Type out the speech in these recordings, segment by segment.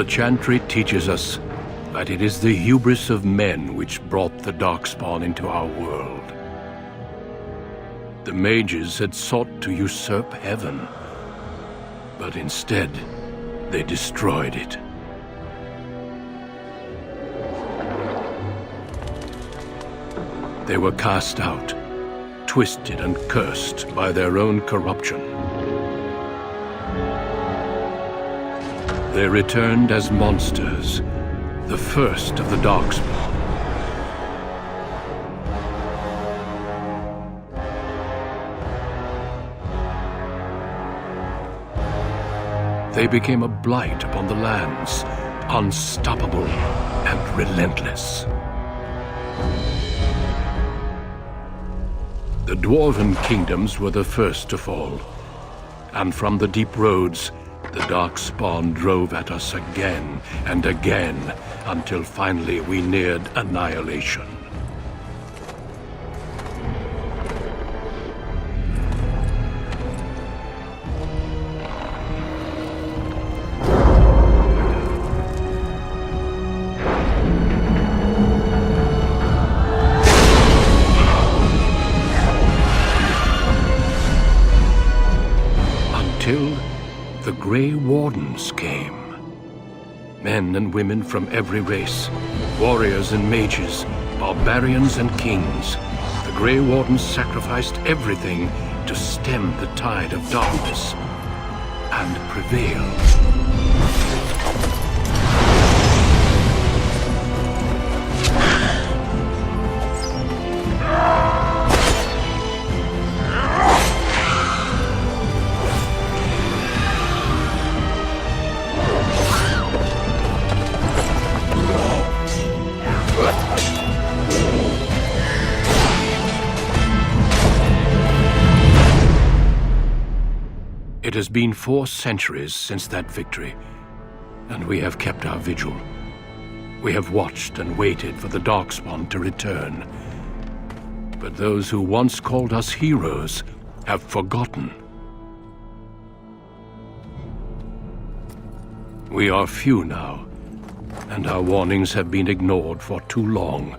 The Chantry teaches us that it is the hubris of men which brought the Darkspawn into our world. The mages had sought to usurp heaven, but instead, they destroyed it. They were cast out, twisted and cursed by their own corruption. They returned as monsters, the first of the Darkspawn. They became a blight upon the lands, unstoppable and relentless. The Dwarven kingdoms were the first to fall, and from the deep roads, the Darkspawn drove at us again and again, until finally we neared annihilation. Until the Grey Wardens came. Men and women from every race, warriors and mages, barbarians and kings. The Grey Wardens sacrificed everything to stem the tide of darkness and prevail. It has been 4 centuries since that victory, and we have kept our vigil. We have watched and waited for the Darkspawn to return. But those who once called us heroes have forgotten. We are few now, and our warnings have been ignored for too long.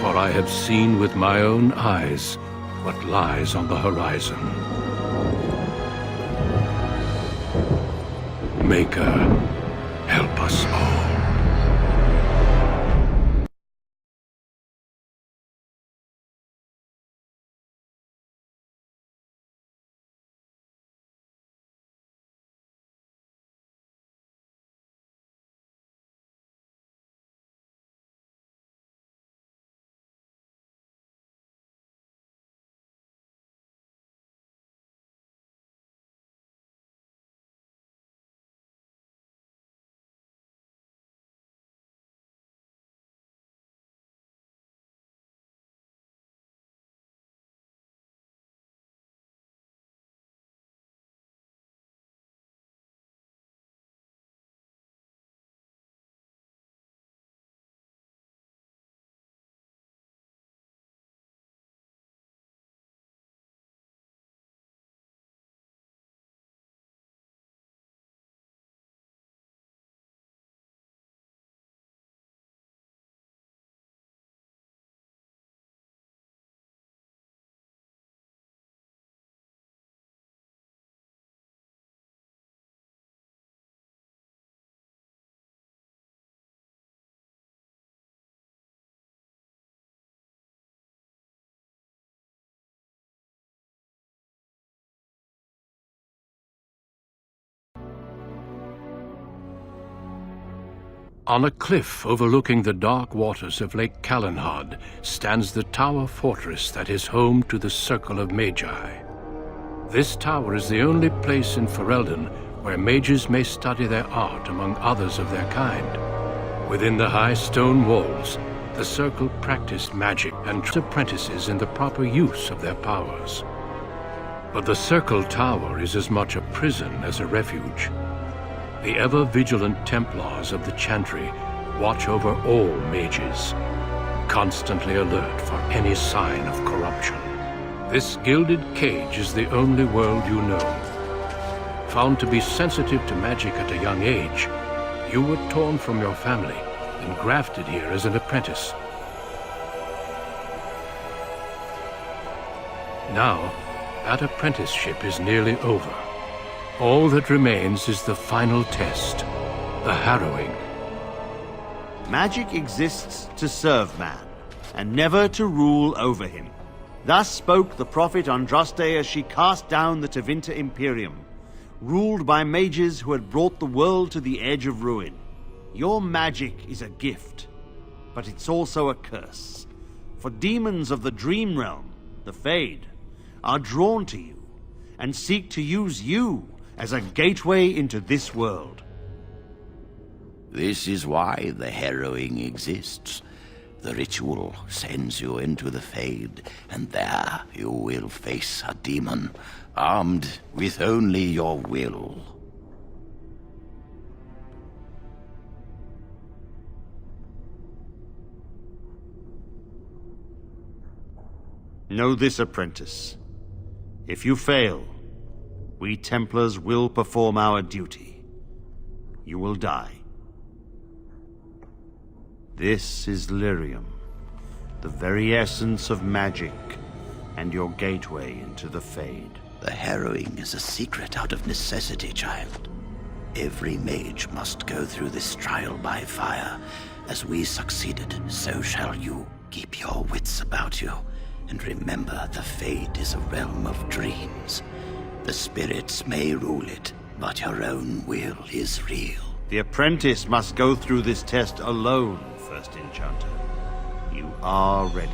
For I have seen with my own eyes what lies on the horizon. Maker, help us all. On a cliff overlooking the dark waters of Lake Calenhad stands the Tower Fortress that is home to the Circle of Magi. This tower is the only place in Ferelden where mages may study their art among others of their kind. Within the high stone walls, the Circle practiced magic and trained apprentices in the proper use of their powers. But the Circle Tower is as much a prison as a refuge. The ever-vigilant Templars of the Chantry watch over all mages, constantly alert for any sign of corruption. This gilded cage is the only world you know. Found to be sensitive to magic at a young age, you were torn from your family and grafted here as an apprentice. Now, that apprenticeship is nearly over. All that remains is the final test, the harrowing. Magic exists to serve man, and never to rule over him. Thus spoke the prophet Andraste as she cast down the Tevinter Imperium, ruled by mages who had brought the world to the edge of ruin. Your magic is a gift, but it's also a curse. For demons of the Dream Realm, the Fade, are drawn to you, and seek to use you as a gateway into this world. This is why the harrowing exists. The ritual sends you into the Fade, and there you will face a demon, armed with only your will. Know this, apprentice. If you fail, we Templars will perform our duty. You will die. This is Lyrium, the very essence of magic, and your gateway into the Fade. The harrowing is a secret out of necessity, child. Every mage must go through this trial by fire. As we succeeded, so shall you. Keep your wits about you, and remember the Fade is a realm of dreams. The spirits may rule it, but your own will is real. The apprentice must go through this test alone, First Enchanter. You are ready.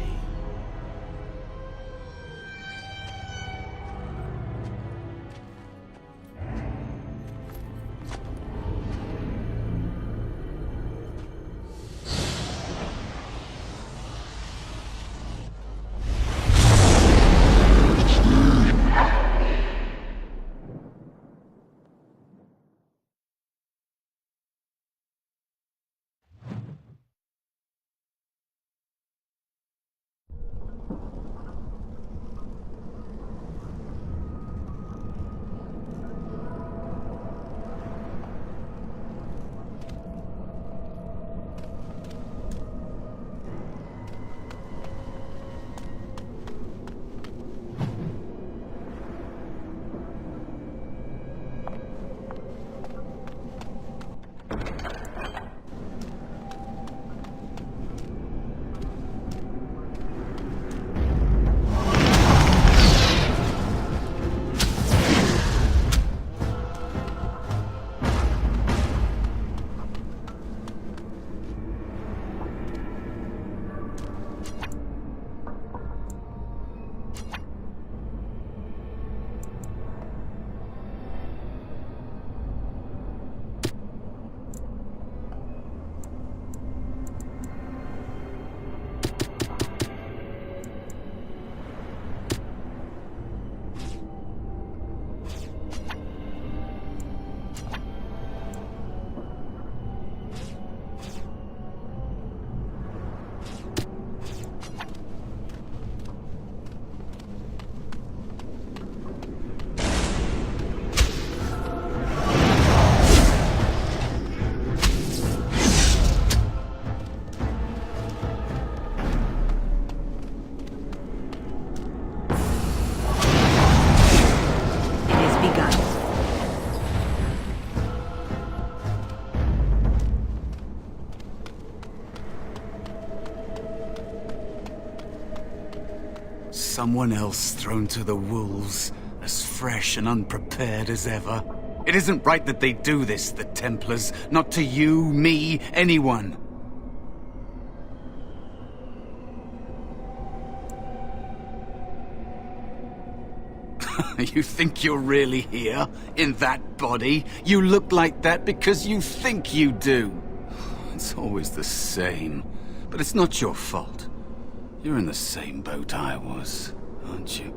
Someone else thrown to the wolves, as fresh and unprepared as ever. It isn't right that they do this, the Templars. Not to you, me, anyone. You think you're really here, in that body? You look like that because you think you do. It's always the same. But it's not your fault. You're in the same boat I was, aren't you?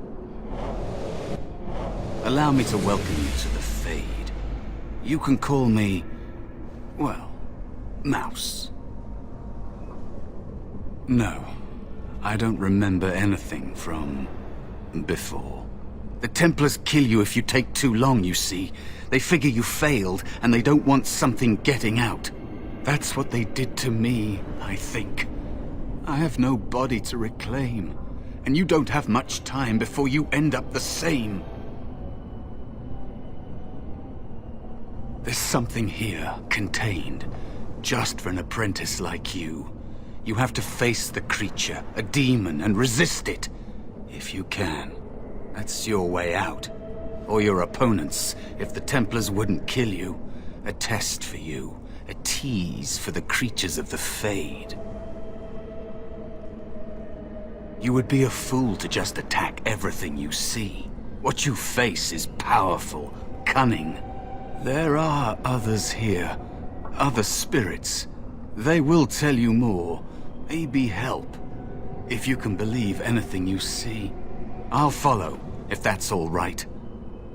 Allow me to welcome you to the Fade. You can call me, well, Mouse. No, I don't remember anything from before. The Templars kill you if you take too long, you see. They figure you failed, and they don't want something getting out. That's what they did to me, I think. I have no body to reclaim, and you don't have much time before you end up the same. There's something here, contained, just for an apprentice like you. You have to face the creature, a demon, and resist it, if you can. That's your way out. Or your opponents, if the Templars wouldn't kill you. A test for you, a tease for the creatures of the Fade. You would be a fool to just attack everything you see. What you face is powerful, cunning. There are others here, other spirits. They will tell you more, maybe help, if you can believe anything you see. I'll follow, if that's all right.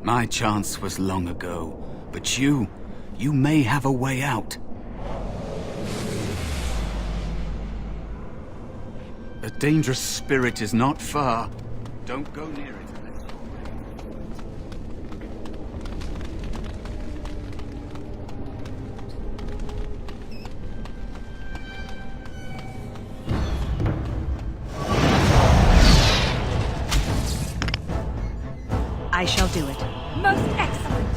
My chance was long ago, but you may have a way out. A dangerous spirit is not far. Don't go near it. I shall do it. Most excellent.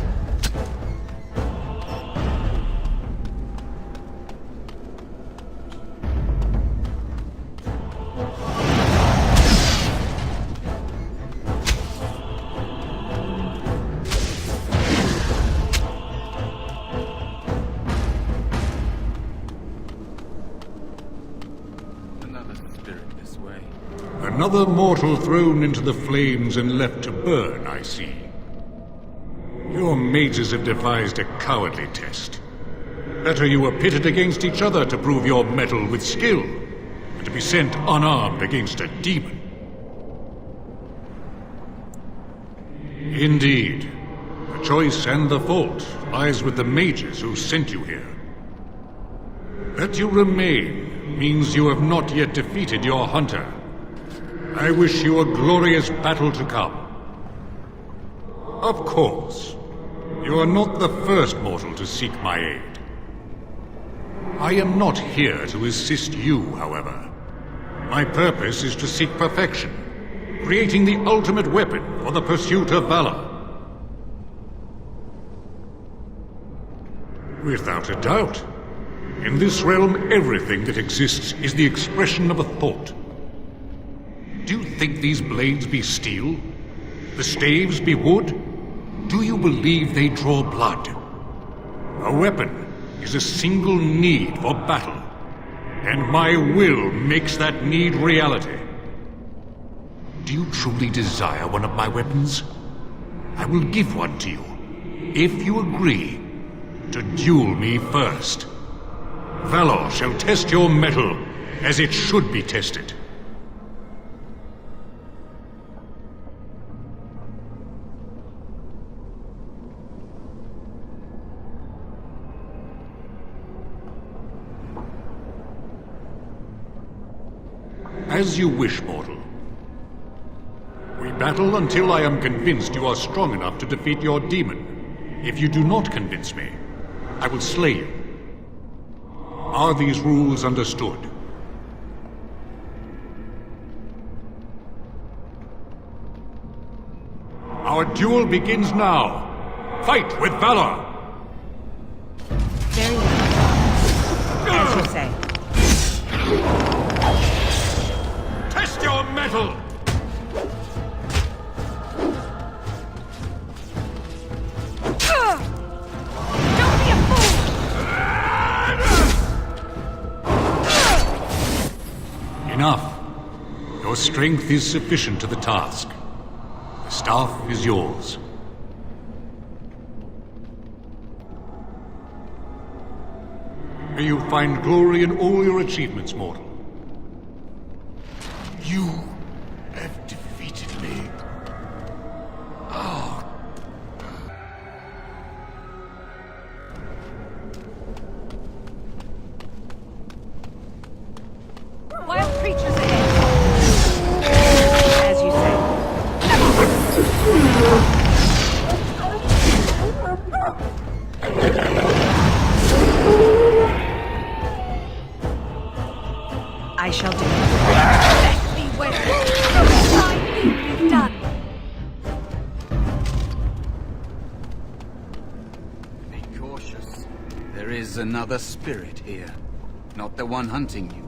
Another spirit this way. Another mortal thrown into the flames and left to burn, I see. Your mages have devised a cowardly test. Better you were pitted against each other to prove your mettle with skill, than to be sent unarmed against a demon. Indeed, the choice and the fault lies with the mages who sent you here. That you remain means you have not yet defeated your hunter. I wish you a glorious battle to come. Of course, you are not the first mortal to seek my aid. I am not here to assist you, however. My purpose is to seek perfection, creating the ultimate weapon for the pursuit of valor. Without a doubt, in this realm everything that exists is the expression of a thought. Do you think these blades be steel? The staves be wood? Do you believe they draw blood? A weapon is a single need for battle, and my will makes that need reality. Do you truly desire one of my weapons? I will give one to you, if you agree to duel me first. Valor shall test your mettle as it should be tested. As you wish, mortal. We battle until I am convinced you are strong enough to defeat your demon. If you do not convince me, I will slay you. Are these rules understood? Our duel begins now. Fight with valor! Very well. As you say. Test your mettle! Don't be a fool! Enough. Your strength is sufficient to the task. The staff is yours. May you find glory in all your achievements, mortal. You have defeated me. Oh. I shall do it. Let me win. My deed is done. Be cautious. There is another spirit here. Not the one hunting you.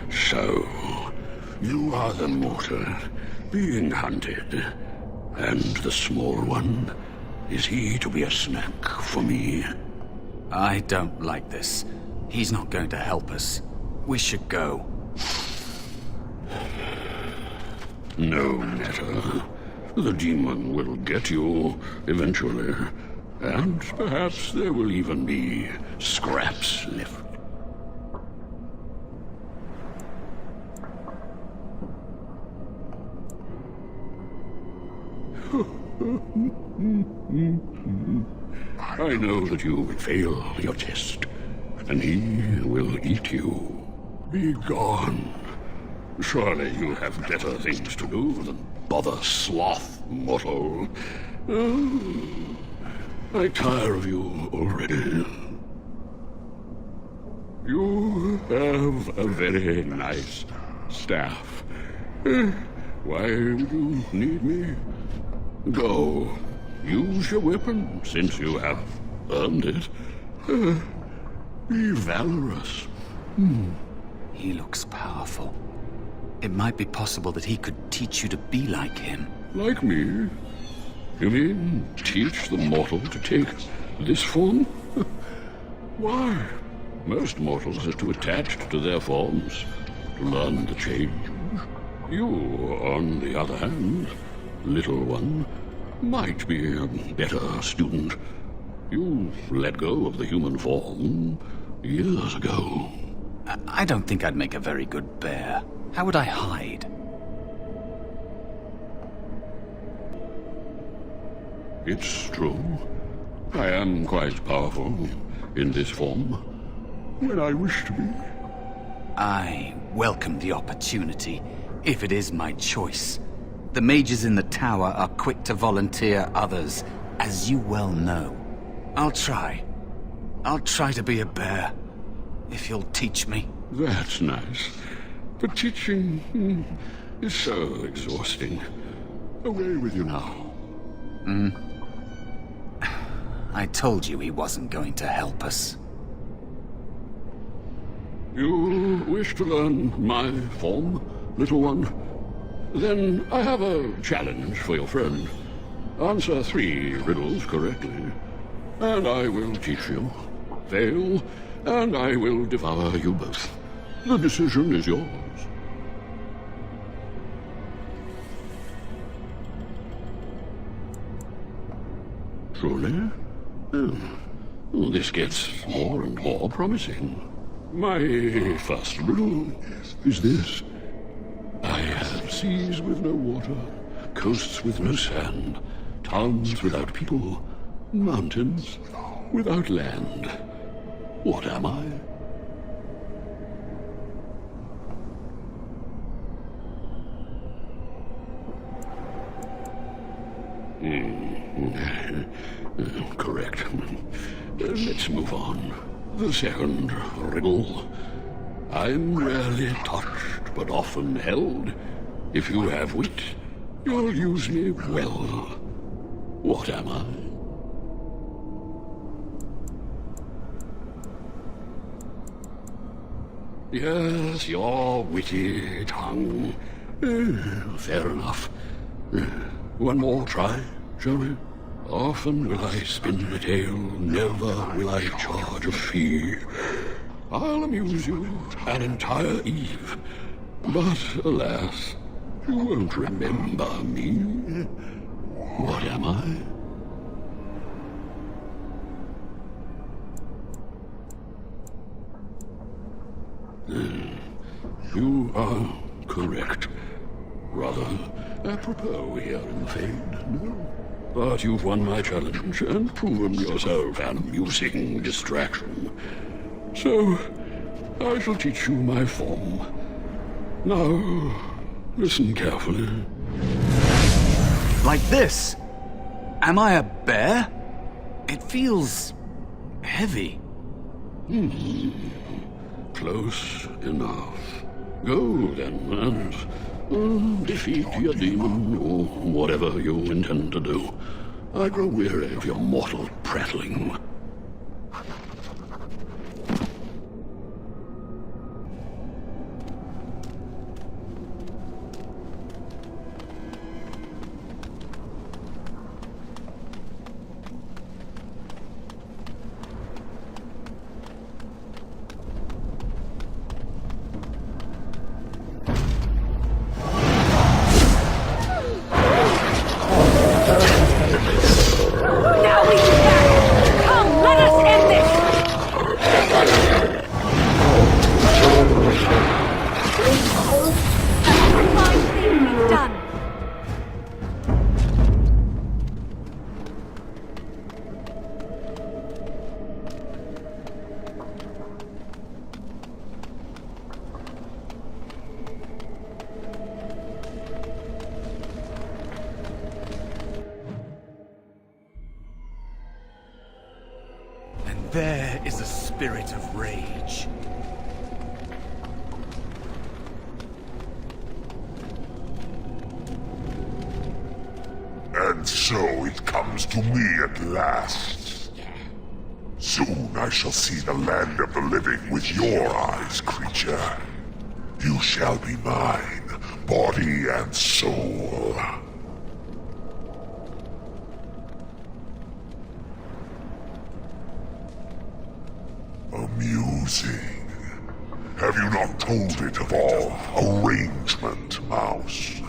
So, you are the mortal being hunted. And the small one, is he to be a snack for me? I don't like this. He's not going to help us. We should go. No matter. The demon will get you eventually. And perhaps there will even be scraps left. I know that you will fail your test, and he will eat you. Be gone. Surely you have better things to do than bother sloth, mortal. I tire of you already. You have a very nice staff. Why would you need me? Go. Use your weapon, since you have earned it. Be valorous. He looks powerful. It might be possible that he could teach you to be like him. Like me? You mean teach the mortal to take this form? Why? Most mortals are too attached to their forms to learn the change. You, on the other hand, little one, might be a better student. You let go of the human form years ago. I don't think I'd make a very good bear. How would I hide? It's true. I am quite powerful in this form, when I wish to be. I welcome the opportunity, if it is my choice. The mages in the tower are quick to volunteer others, as you well know. I'll try. I'll try to be a bear, if you'll teach me. That's nice. But teaching is so exhausting. Away with you now. I told you he wasn't going to help us. You wish to learn my form, little one? Then I have a challenge for your friend. Answer 3 riddles correctly, and I will teach you. Fail, and I will devour you both. The decision is yours. Truly? This gets more and more promising. My first riddle is this. I have seas with no water, coasts with no sand, towns without people, mountains without land. What am I? Correct. Let's move on. The second riddle. I'm rarely touched, but often held. If you have wit, you'll use me well. What am I? Yes, your witty tongue. Fair enough. One more try, shall we? Often will I spin the tale, never will I charge a fee. I'll amuse you an entire eve, but alas, you won't remember me. What am I? You are correct. Rather apropos here in the Fade, no? But you've won my challenge and proven yourself an amusing distraction. So, I shall teach you my form. Now, Listen carefully. Like this? Am I a bear? It feels heavy. Close enough. Go then, and defeat your demon, or whatever you intend to do. I grow weary of your mortal prattling. Now we can battle! Come, let us end this! A fine thing you've done! And there is a spirit of rage. And so it comes to me at last. Soon I shall see the land of the living with your eyes, creature. You shall be mine, body and soul. Amusing. Have you not told it of our arrangement, Mouse?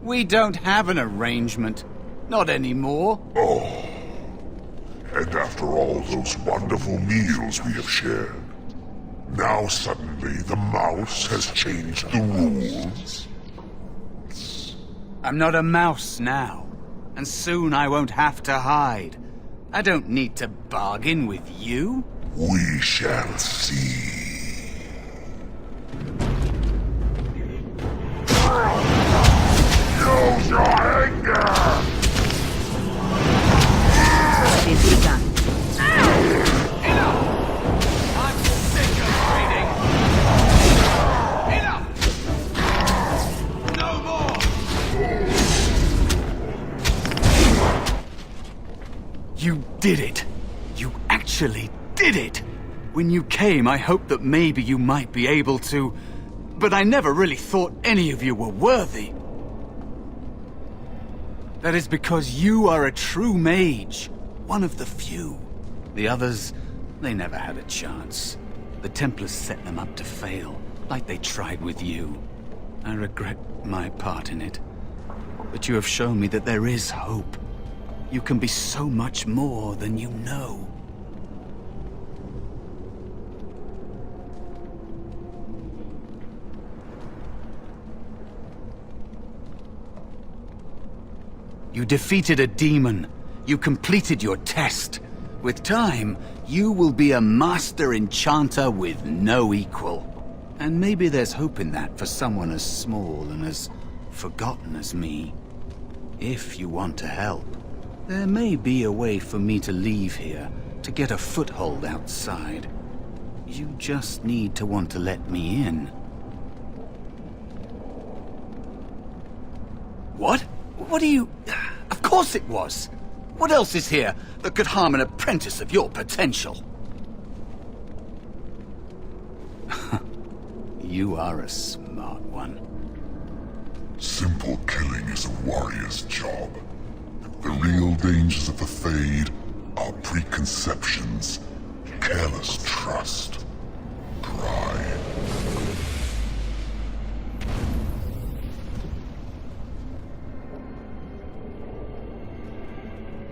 We don't have an arrangement. Not anymore. Oh. And after all those wonderful meals we have shared, now suddenly the mouse has changed the rules? I'm not a mouse now. And soon I won't have to hide. I don't need to bargain with you. We shall see. Use your anger! It is begun. I'm sick of waiting. Enough! No more! You did it. You actually did it. When you came, I hoped that maybe you might be able to, but I never really thought any of you were worthy. That is because you are a true mage, one of the few. The others, they never had a chance. The Templars set them up to fail, like they tried with you. I regret my part in it. But you have shown me that there is hope. You can be so much more than you know. You defeated a demon. You completed your test. With time, you will be a master enchanter with no equal. And maybe there's hope in that for someone as small and as forgotten as me. If you want to help, there may be a way for me to leave here, to get a foothold outside. You just need to want to let me in. What? What do you... Of course it was! What else is here that could harm an apprentice of your potential? You are a smart one. Simple killing is a warrior's job. The real dangers of the Fade are preconceptions, careless trust, pride.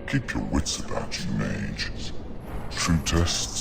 Keep your wits about you, mage. True tests